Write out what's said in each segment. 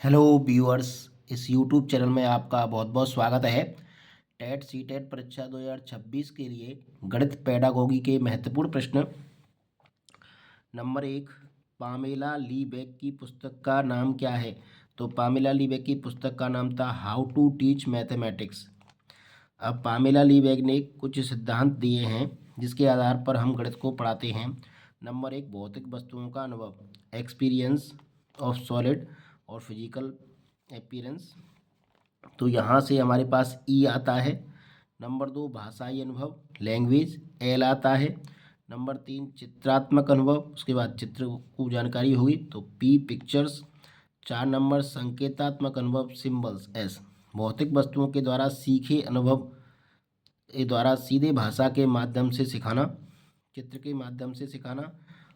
Hello viewers. इस YouTube channel में आपका बहुत बहुत स्वागत है। टेट सीटेट परीक्षा 2026 के लिए गणित पेडागोगी के महत्वपूर्ण प्रश्न। नंबर 1, पामेला लीबेक की पुस्तक का नाम क्या है? तो पामेला लीबेक की पुस्तक का नाम था हाउ टू टीच मैथमेटिक्स। अब पामेला लीबेक ने कुछ सिद्धांत दिए हैं जिसके आधार पर हम गणित को पढ़ाते हैं। नंबर 1, भौतिक वस्तुओं का अनुभव, एक्सपीरियंस ऑफ सॉलिड और फिजिकल अपीयरेंस। तो यहाँ से हमारे पास ई आता है। नंबर 2, भाषाई अनुभव, लैंग्वेज, एल आता है। नंबर 3, चित्रात्मक अनुभव, उसके बाद चित्र को जानकारी हुई तो पी, पिक्चर्स। 4 नंबर, संकेतात्मक अनुभव, सिंबल्स, एस। भौतिक वस्तुओं के द्वारा सीखे अनुभव के द्वारा सीधे भाषा के माध्यम से सिखाना, चित्र के माध्यम से सिखाना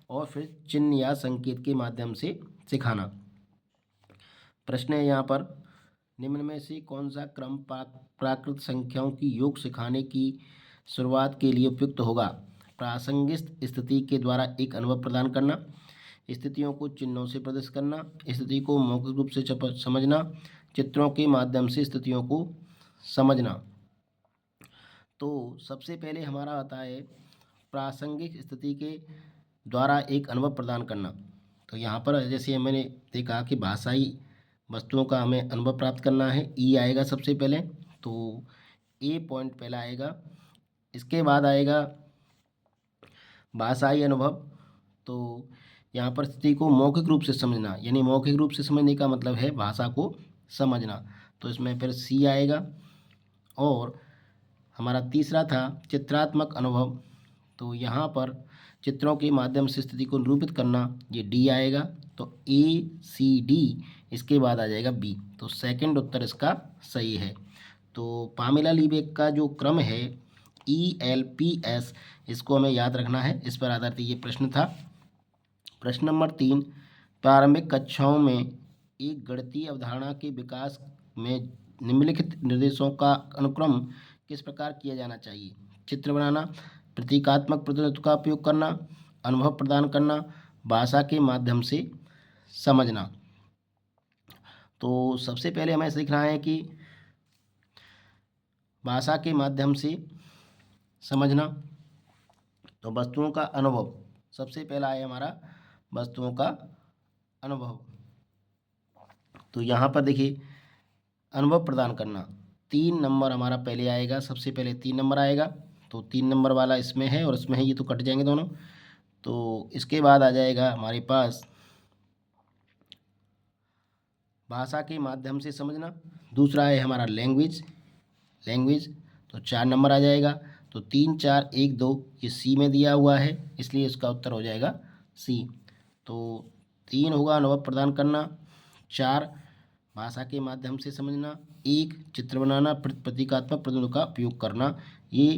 और फिर चिन्ह या संकेत के माध्यम से सिखाना। प्रश्न है यहाँ पर, निम्न में से कौन सा क्रम प्राकृत संख्याओं की योग सिखाने की शुरुआत के लिए उपयुक्त होगा? प्रासंगिक स्थिति के द्वारा एक अनुभव प्रदान करना, स्थितियों को चिन्हों से प्रदर्शित करना, स्थिति को मौखिक रूप से समझना, चित्रों के माध्यम से स्थितियों को समझना। तो सबसे पहले हमारा आता है प्रासंगिक स्थिति के द्वारा एक अनुभव प्रदान करना। तो यहाँ पर जैसे मैंने देखा कि भाषाई वस्तुओं का हमें अनुभव प्राप्त करना है, ई आएगा सबसे पहले। तो ए पॉइंट पहला आएगा। इसके बाद आएगा भाषाई अनुभव। तो यहाँ पर स्थिति को मौखिक रूप से समझना, यानी मौखिक रूप से समझने का मतलब है भाषा को समझना। तो इसमें फिर सी आएगा। और हमारा तीसरा था चित्रात्मक अनुभव। तो यहाँ पर चित्रों के माध्यम से स्थिति को निरूपित करना, ये डी आएगा। तो ए सी डी, इसके बाद आ जाएगा बी। तो सेकंड उत्तर इसका सही है। तो पामेला लीबेक का जो क्रम है ELPS, इसको हमें याद रखना है। इस पर आधारित ये प्रश्न था। प्रश्न नंबर 3, प्रारंभिक कक्षाओं में एक गणितीय अवधारणा के विकास में निम्नलिखित निर्देशों का अनुक्रम किस प्रकार किया जाना चाहिए? चित्र बनाना, प्रतीकात्मक प्रतिनिधित्व का उपयोग करना, अनुभव प्रदान करना, भाषा के माध्यम से समझना। तो सबसे पहले हमें सीखना है कि भाषा के माध्यम से समझना। तो वस्तुओं का अनुभव सबसे पहला है हमारा, वस्तुओं का अनुभव। तो यहाँ पर देखिए अनुभव प्रदान करना, 3 नंबर हमारा पहले आएगा। सबसे पहले 3 नंबर आएगा। तो 3 नंबर वाला इसमें है और इसमें है, ये तो कट जाएंगे दोनों। तो इसके बाद आ जाएगा हमारे पास भाषा के माध्यम से समझना। दूसरा है हमारा लैंग्वेज, लैंग्वेज। तो 4 नंबर आ जाएगा। तो 3 4 1 2 ये सी में दिया हुआ है, इसलिए इसका उत्तर हो जाएगा सी। तो 3 होगा अनुभव प्रदान करना, 4 भाषा के माध्यम से समझना, 1 चित्र बनाना, प्रतीकात्मक प्रतिनिधित्व का उपयोग करना। ये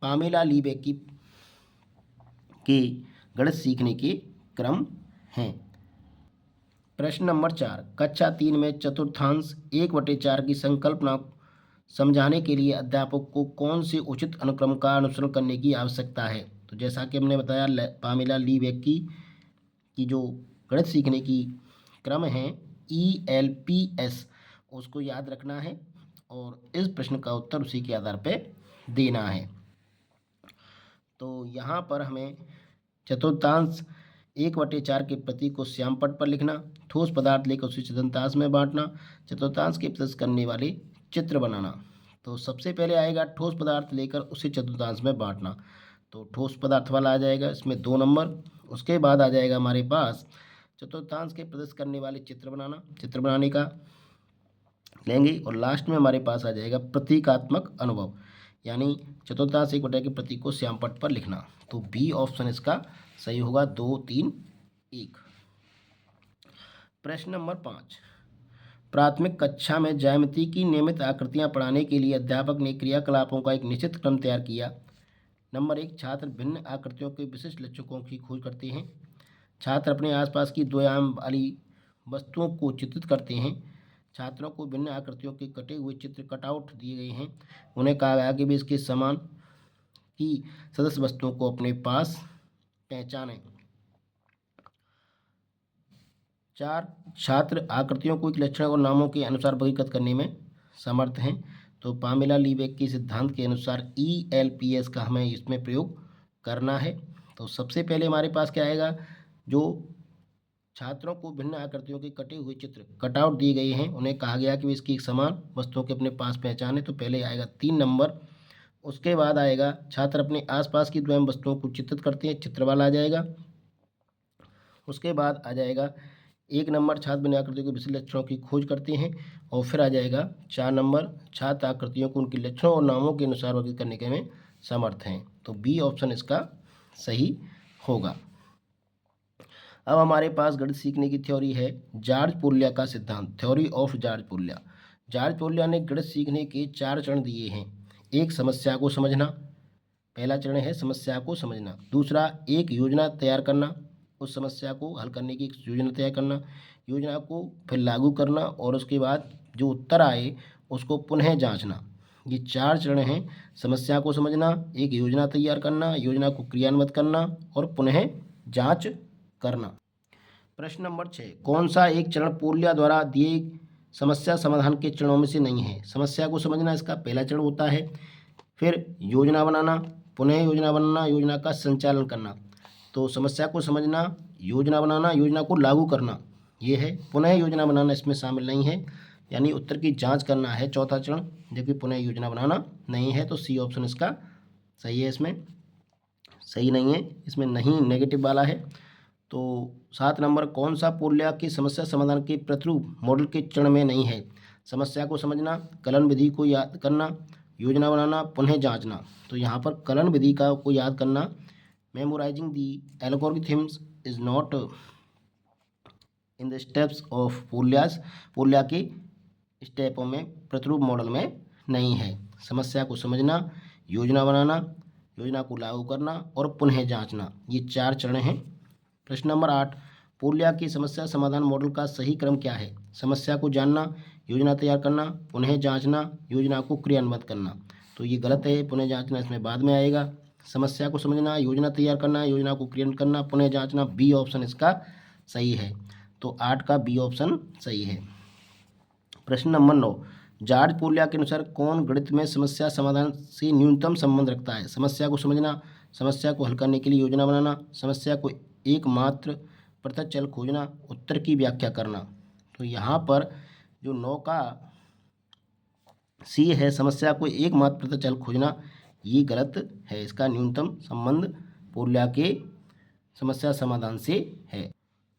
पामेला लीबेक की के गणित सीखने के क्रम हैं। प्रश्न नंबर 4, कक्षा 3 में चतुर्थांश 1/4 की संकल्पना समझाने के लिए अध्यापक को कौन से उचित अनुक्रम का अनुसरण करने की आवश्यकता है? तो जैसा कि हमने बताया पामेला लीबेक की जो गणित सीखने की क्रम है ELPS, उसको याद रखना है और इस प्रश्न का उत्तर उसी के आधार पर देना है। तो यहाँ पर हमें चतुर्थांश 1/4 के प्रतीक को श्यामपट्ट पर लिखना, ठोस पदार्थ लेकर उसे चतुर्थांश में बांटना, चतुर्थांश के प्रदर्शित करने वाले चित्र बनाना। तो सबसे पहले आएगा ठोस पदार्थ लेकर उसे चतुर्थांश में बांटना। तो ठोस पदार्थ वाला आ जाएगा, इसमें 2 नंबर। उसके बाद आ जाएगा हमारे पास चतुर्थांश के प्रदर्शित करने वाले चित्र बनाना, चित्र बनाने का लेंगे। और लास्ट में हमारे पास आ जाएगा प्रतीकात्मक अनुभव, यानी चतुर्थांश 1/4 के प्रतीक को श्यामपट्ट पर लिखना। तो बी ऑप्शन इसका सही होगा, 2 3 1। प्रश्न नंबर 5, प्राथमिक कक्षा में ज्यामिति की नियमित आकृतियां पढ़ाने के लिए अध्यापक ने क्रियाकलापों का एक निश्चित क्रम तैयार किया। नंबर 1, छात्र भिन्न आकृतियों के विशिष्ट लक्षणों की खोज करते हैं। छात्र अपने आसपास की 2 आयाम वाली वस्तुओं को चित्रित करते हैं। छात्रों को भिन्न आकृतियों के कटे हुए चित्र कटआउट दिए गए हैं। उन्हें कहा गया कि वे इसके समान की सदस्य वस्तुओं को अपने पास पहचानें। 4 छात्र आकृतियों को एक लक्षण और नामों के अनुसार वर्गीकृत करने में समर्थ हैं। तो पामेला लीबेक के सिद्धांत के अनुसार ELPS का हमें इसमें प्रयोग करना है। तो सबसे पहले हमारे पास क्या आएगा, जो छात्रों को भिन्न आकृतियों के कटे हुए चित्र कटआउट दिए गए हैं, उन्हें कहा गया कि इसकी एक समान वस्तुओं के अपने पास पहचाने। तो पहले आएगा 3 नंबर। उसके बाद आएगा छात्र अपने आसपास की द्वयम वस्तुओं को चित्रित करते हैं, चित्र वाला आ जाएगा। उसके बाद आ जाएगा 1 नंबर, छात्र बिना आकृतियों के विशिष्ट लक्षणों की खोज करते हैं। और फिर आ जाएगा 4 नंबर, छात्र आकृतियों को उनके लक्षणों और नामों के अनुसार वर्गीकृत करने के में समर्थ हैं। तो बी ऑप्शन इसका सही होगा। अब हमारे पास गणित सीखने की थ्योरी है जॉर्ज पोल्या का सिद्धांत, थ्योरी ऑफ जॉर्ज पोल्या। जॉर्ज पोल्या ने गणित सीखने के 4 चरण दिए हैं। एक, समस्या को समझना, पहला चरण है समस्या को समझना। दूसरा, एक योजना तैयार करना, उस समस्या को हल करने की एक योजना तैयार करना, योजना को फिर लागू करना, और उसके बाद जो उत्तर आए उसको पुनः जांचना। ये 4 चरण हैं, समस्या को समझना, एक योजना तैयार करना, योजना को क्रियान्वित करना और पुनः जांच करना। प्रश्न नंबर 6, कौन सा एक चरण पोल्या द्वारा दिए समस्या समाधान के चरणों में से नहीं है। समस्या को समझना इसका पहला चरण होता है, फिर योजना बनाना, पुनः योजना बनाना, योजना का संचालन करना। तो समस्या को समझना, योजना बनाना, योजना को लागू करना ये है, पुनः योजना बनाना इसमें शामिल नहीं है, यानी उत्तर की जांच करना है चौथा चरण, जबकि पुनः योजना बनाना नहीं है। तो सी ऑप्शन इसका सही है, इसमें सही नहीं है, इसमें नहीं नेगेटिव वाला है। तो 7 नंबर, कौन सा पोल्या की समस्या समाधान के प्रतिरूप मॉडल के चरण में नहीं है। समस्या को समझना, कलन विधि को याद करना, योजना बनाना, पुनः जांचना। तो यहाँ पर कलन विधि को याद करना, memorising the algorithms is not in the steps of Polya's, Polya के स्टेपों में प्रतिरूप मॉडल में नहीं है। समस्या को समझना, योजना बनाना, योजना को लागू करना और पुनः जांचना, ये 4 चरण हैं। प्रश्न नंबर 8, पोल्या की समस्या समाधान मॉडल का सही क्रम क्या है। समस्या को जानना, योजना तैयार करना, पुनः जांचना, योजना को क्रियान्वित करना। तो ये गलत है, पुनः जांचना इसमें बाद में आएगा। समस्या को समझना, योजना तैयार करना, योजना को क्रियान्वित करना, पुनः जांचना, बी ऑप्शन इसका सही है। तो 8 का बी ऑप्शन सही है। प्रश्न नंबर 9, जॉर्ज पोल्या के अनुसार कौन गणित में समस्या समाधान से न्यूनतम संबंध रखता है। समस्या को समझना, समस्या को हल करने के लिए योजना बनाना, समस्या को एकमात्र पृथक चल खोजना, उत्तर की व्याख्या करना। तो यहाँ पर जो 9 का सी है, समस्या को एकमात्र पृथक चल खोजना, ये गलत है। इसका न्यूनतम संबंध पोल्या के समस्या समाधान से है।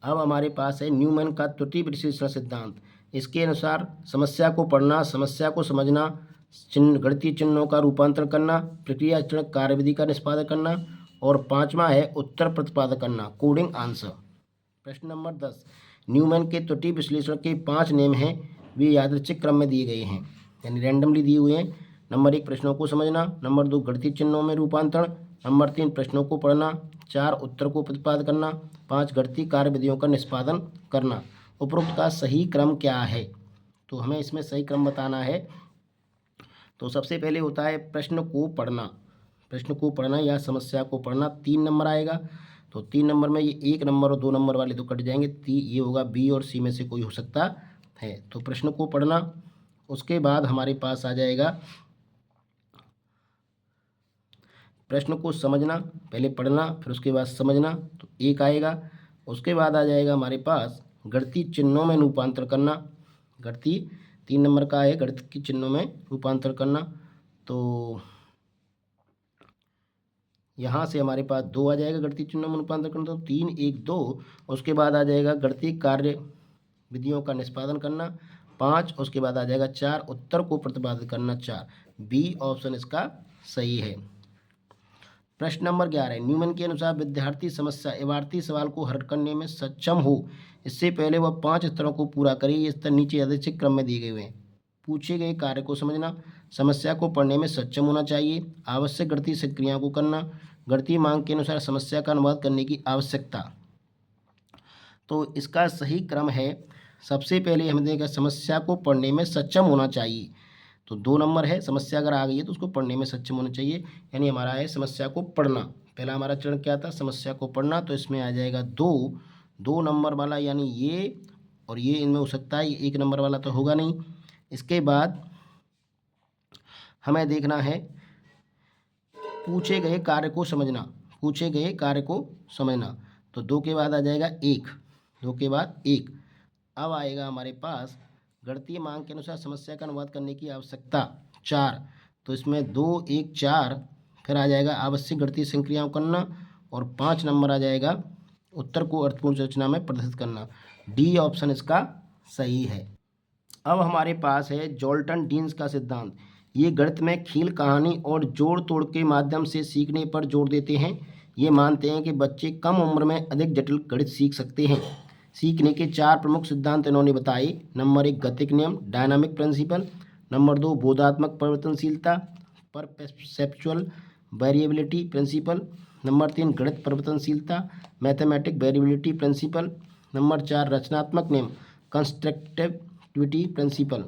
अब हमारे पास है न्यूमैन का त्रुटि विश्लेषण सिद्धांत। इसके अनुसार समस्या को पढ़ना, समस्या को समझना, गणितीय चिन्हों का रूपांतरण करना, प्रक्रिया चरण कार्यविधि का निष्पादन करना और 5वां है उत्तर प्रतिपादन करना, कोडिंग आंसर। प्रश्न नंबर 10, न्यूमैन के त्रुटि विश्लेषण के 5 नियम हैं, वे यादृच्छिक क्रम में दिए गए हैं, यानी रैंडमली दिए हुए हैं। नंबर 1, प्रश्नों को समझना, नंबर 2, गणितीय चिन्हों में रूपांतरण, नंबर 3, प्रश्नों को पढ़ना, 4, उत्तर को प्रतिपादन करना, 5, गणितीय कार्यविधियों का निष्पादन करना। उपरोक्त का सही क्रम क्या है। तो हमें इसमें सही क्रम बताना है। तो सबसे पहले होता है प्रश्न को पढ़ना, प्रश्न को पढ़ना या समस्या को पढ़ना, 3 नंबर आएगा। तो 3 नंबर में ये 1 नंबर और 2 नंबर वाले तो कट जाएंगे, ये होगा बी और सी में से कोई हो सकता है। तो प्रश्न को पढ़ना, उसके बाद हमारे पास आ जाएगा प्रश्न को समझना, पहले पढ़ना फिर उसके बाद समझना, तो 1 आएगा। उसके बाद आ जाएगा हमारे पास गणितीय चिन्हों में रूपांतर करना, गणितीय 3 नंबर का है, गणित के चिन्हों में रूपांतर करना। तो यहाँ से हमारे पास 2 आ जाएगा, गणितीय चिन्हों में रूपांतर करना, तो 3, 1, 2। उसके बाद आ जाएगा गणितीय कार्य विधियों का निष्पादन करना, 5। उसके बाद आ जाएगा 4, उत्तर को प्रतिपादित करना, 4। बी ऑप्शन इसका सही है। प्रश्न नंबर 11, न्यूमैन के अनुसार विद्यार्थी समस्या इबारती सवाल को हल करने में सक्षम हो, इससे पहले वह 5 स्तरों को पूरा करे। ये स्तर नीचे यादृच्छिक क्रम में दिए गए हैं। पूछे गए कार्य को समझना, समस्या को पढ़ने में सक्षम होना चाहिए, आवश्यक गणितीय सक्रियाओं को करना, गणितीय मांग के अनुसार समस्या का अनुवाद करने की आवश्यकता। तो इसका सही क्रम है, सबसे पहले हमें देगा समस्या को पढ़ने में सक्षम होना चाहिए। तो 2 नंबर है, समस्या अगर आ गई है तो उसको पढ़ने में सक्षम होना चाहिए, यानी हमारा है समस्या को पढ़ना। पहला हमारा चरण क्या था, समस्या को पढ़ना, तो इसमें आ जाएगा 2 2 नंबर वाला यानी ये और ये इनमें हो सकता है, 1 नंबर वाला तो होगा नहीं। इसके बाद हमें देखना है पूछे गए कार्य को समझना, पूछे गए कार्य को समझना। तो 2 के बाद आ जाएगा 1, 2 के बाद 1। अब आएगा हमारे पास गणितीय मांग के अनुसार समस्या का अनुवाद करने की आवश्यकता 4। तो इसमें 2 1 4, फिर आ जाएगा आवश्यक गणितीय संक्रियाओं करना, और 5 नंबर आ जाएगा उत्तर को अर्थपूर्ण रचना में प्रदर्शित करना। डी ऑप्शन इसका सही है। अब हमारे पास है जॉल्टन डीन्स का सिद्धांत। ये गणित में खेल, कहानी और जोड़ तोड़ के माध्यम से सीखने पर जोर देते हैं। ये मानते हैं कि बच्चे कम उम्र में अधिक जटिल गणित सीख सकते हैं। सीखने के 4 प्रमुख सिद्धांत इन्होंने बताए। नंबर 1 गतिक नियम, डायनामिक प्रिंसिपल। नंबर 2 बोधात्मक परिवर्तनशीलता, परसेप्चुअल वेरिएबिलिटी प्रिंसिपल। नंबर 3 गणित परिवर्तनशीलता, मैथमेटिक वेरिएबिलिटी प्रिंसिपल। नंबर 4 रचनात्मक नियम, कंस्ट्रक्टिविटी प्रिंसिपल।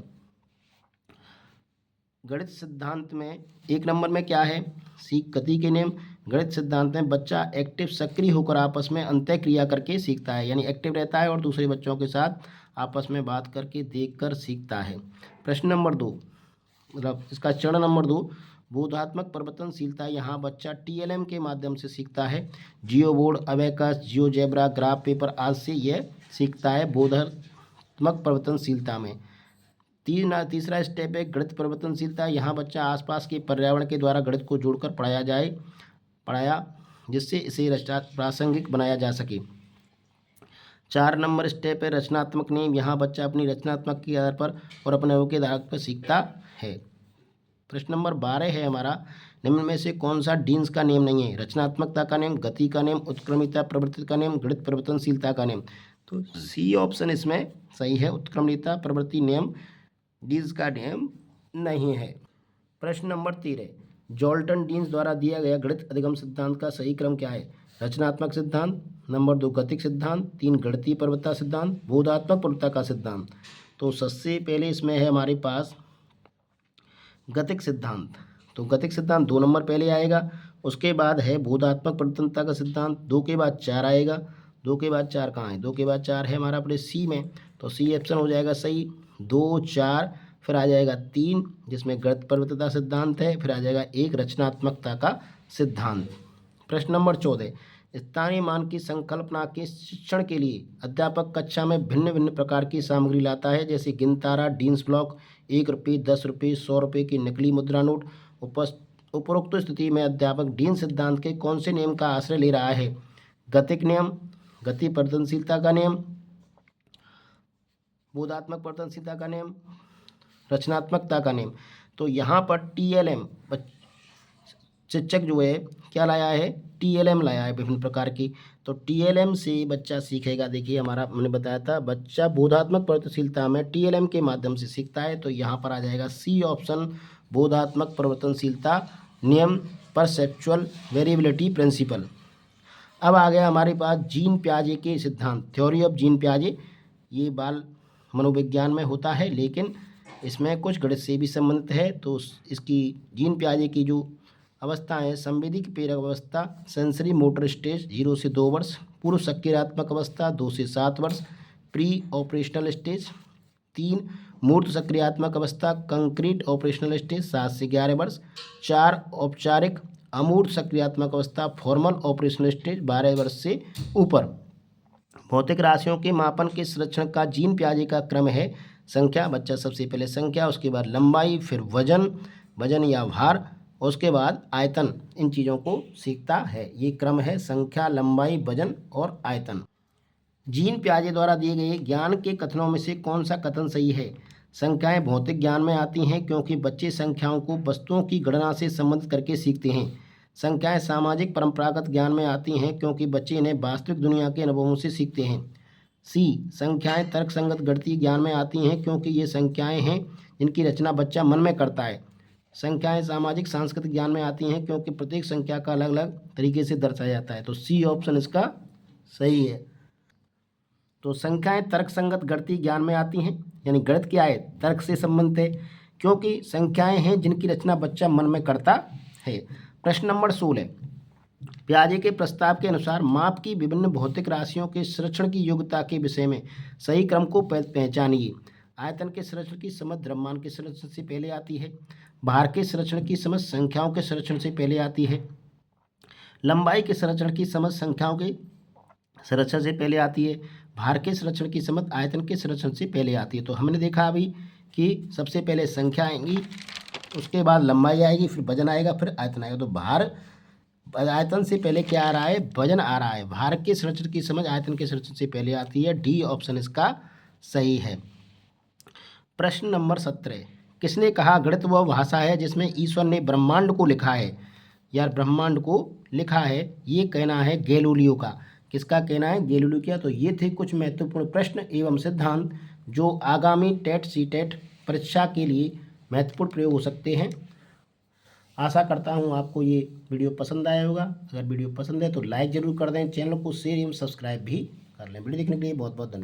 गणित सिद्धांत में 1 नंबर में क्या है, सीख गति के नियम। गणित सिद्धांत में बच्चा एक्टिव सक्रिय होकर आपस में अंतःक्रिया करके सीखता है, यानी एक्टिव रहता है और दूसरे बच्चों के साथ आपस में बात करके देखकर सीखता है। प्रश्न नंबर 2, मतलब इसका चरण नंबर 2, बोधात्मक परिवर्तनशीलता। यहाँ बच्चा TLM के माध्यम से सीखता है। Geoboard, abacus, GeoGebra, graph paper आदि से यह सीखता है बोधात्मक परिवर्तनशीलता में। तीसरा स्टेप है गणित परिवर्तनशीलता। यहाँ बच्चा आसपास के पर्यावरण के द्वारा गणित को जोड़कर पढ़ाया जिससे इसे प्रासंगिक बनाया जा सके। 4 नंबर स्टेप है रचनात्मक नियम। यहाँ बच्चा अपनी रचनात्मक के आधार पर और अपने अनुभव के आधार पर सीखता है। प्रश्न नंबर 12 है हमारा, निम्न में से कौन सा डीन्स का नियम नहीं है। रचनात्मकता का नियम, गति का नियम, उत्क्रमणीयता प्रवृत्ति का नियम, गणित परिवर्तनशीलता का नियम। तो सी ऑप्शन इसमें सही है, उत्क्रमणीयता प्रवृत्ति नियम डीन्स का नियम नहीं है। प्रश्न नंबर 13, जॉल्टन डीन्स द्वारा दिया गया गणित अधिगम सिद्धांत का सही क्रम क्या है। रचनात्मक सिद्धांत, नंबर 2 गतिक सिद्धांत, 3 गणितीय प्रवृत्ता सिद्धांत, बोधात्मक प्रवृत्ता का सिद्धांत। तो सबसे पहले इसमें है हमारे पास गतिक सिद्धांत। तो गतिक सिद्धांत 2 नंबर पहले आएगा। उसके बाद है बोधात्मक प्रवृत्ता का सिद्धांत, 2 के बाद 4 आएगा। 2 के बाद 4 कहाँ है, 2 के बाद 4 है हमारा अपने सी में, तो सी ऑप्शन हो जाएगा सही। 2 4, फिर आ जाएगा 3 जिसमें गणित परिवर्तनता सिद्धांत है, फिर आ जाएगा 1 रचनात्मकता का सिद्धांत। प्रश्न नंबर 14, स्थानीय मान की संकल्पना के शिक्षण के लिए अध्यापक कक्षा में भिन्न भिन्न प्रकार की सामग्री लाता है, जैसे गिनतारा, डीन्स ब्लॉक, 1 रुपये, 10 रुपये, 100 रुपये की नकली मुद्रा नोट। उपरोक्त स्थिति में अध्यापक डीन सिद्धांत के कौन से नियम का आश्रय ले रहा है। गतिक नियम, गति परिवर्तनशीलता का नियम, बोधात्मक परिवर्तनशीलता का नियम, रचनात्मकता का नियम। तो यहाँ पर TLM शिक्षक जो है क्या लाया है, TLM लाया है विभिन्न प्रकार की। तो TLM से बच्चा सीखेगा। देखिए हमारा मैंने बताया था बच्चा बोधात्मक परिवर्तनशीलता में TLM के माध्यम से सीखता है। तो यहाँ पर आ जाएगा सी ऑप्शन, बोधात्मक परिवर्तनशीलता नियम, परसेप्चुअल वेरिएबिलिटी प्रिंसिपल। अब आ गया हमारे पास जीन पियाजे के सिद्धांत, थ्योरी ऑफ जीन पियाजे। ये बाल मनोविज्ञान में होता है लेकिन इसमें कुछ गणित से भी संबंधित है। तो इसकी जीन पियाजे की जो अवस्था है, संवेदिक प्रेरक अवस्था, सेंसरी मोटर स्टेज 0 से 2 वर्ष, पूर्व सक्रियात्मक अवस्था 2 से 7 वर्ष, प्री ऑपरेशनल स्टेज 3, मूर्त सक्रियात्मक अवस्था कंक्रीट ऑपरेशनल स्टेज 7 से 11 वर्ष, 4 औपचारिक अमूर्त सक्रियात्मक अवस्था फॉर्मल ऑपरेशनल स्टेज 12 वर्ष से ऊपर। भौतिक राशियों के मापन के संरक्षण का जीन पियाजे का क्रम है संख्या, बच्चा सबसे पहले संख्या, उसके बाद लंबाई, फिर वजन या भार, उसके बाद आयतन, इन चीज़ों को सीखता है। ये क्रम है संख्या, लंबाई, वजन और आयतन। जीन पियाजे द्वारा दिए गए ज्ञान के कथनों में से कौन सा कथन सही है। संख्याएं भौतिक ज्ञान में आती हैं क्योंकि बच्चे संख्याओं को वस्तुओं की गणना से संबंधित करके सीखते हैं। संख्याएं सामाजिक परंपरागत ज्ञान में आती हैं क्योंकि बच्चे इन्हें वास्तविक दुनिया के अनुभवों से सीखते हैं। सी, संख्याएं तर्कसंगत गणितीय ज्ञान में आती हैं क्योंकि ये संख्याएं हैं जिनकी रचना बच्चा मन में करता है। संख्याएं सामाजिक सांस्कृतिक ज्ञान में आती हैं क्योंकि प्रत्येक संख्या का अलग अलग तरीके से दर्शाया जाता है। तो सी ऑप्शन इसका सही है। तो संख्याएं तर्कसंगत गणितीय ज्ञान में आती हैं, यानी गणित क्या है, तर्क से संबंधित है क्योंकि संख्याएं हैं जिनकी रचना बच्चा मन में करता है। प्रश्न नंबर 16, पियाजे के प्रस्ताव के अनुसार माप की विभिन्न भौतिक राशियों के संरक्षण की योग्यता के विषय में सही क्रम को पहचानिए। आयतन के संरक्षण की समझ द्रव्यमान के संरक्षण से पहले आती है। भार के संरक्षण की समझ संख्याओं के संरक्षण से पहले आती है। लंबाई के संरक्षण की समझ संख्याओं के संरक्षण से पहले आती है। भार के संरक्षण की समझ आयतन के संरक्षण से पहले आती है। तो हमने देखा अभी कि सबसे पहले संख्या आएंगी, उसके बाद लंबाई आएगी, फिर वजन आएगा, फिर आयतन आएगा। तो भार आयतन से पहले क्या आ रहा है? वजन आ रहा है। भार के संरक्षण की समझ आयतन के संरक्षण से पहले आती है। डी ऑप्शन इसका सही है। प्रश्न नंबर 17, किसने कहा गणित वह भाषा है जिसमें ईश्वर ने ब्रह्मांड को लिखा है? यार ब्रह्मांड को लिखा है, ये कहना है गैलीलियो का। किसका कहना है? गैलीलियो का। तो ये थे कुछ महत्वपूर्ण प्रश्न एवं सिद्धांत जो आगामी टेट सीटेट परीक्षा के लिए महत्वपूर्ण प्रयोग हो सकते हैं। आशा करता हूँ आपको ये वीडियो पसंद आया होगा। अगर वीडियो पसंद है तो लाइक ज़रूर कर दें, चैनल को शेयर एवं सब्सक्राइब भी कर लें। वीडियो देखने के लिए बहुत बहुत धन्यवाद।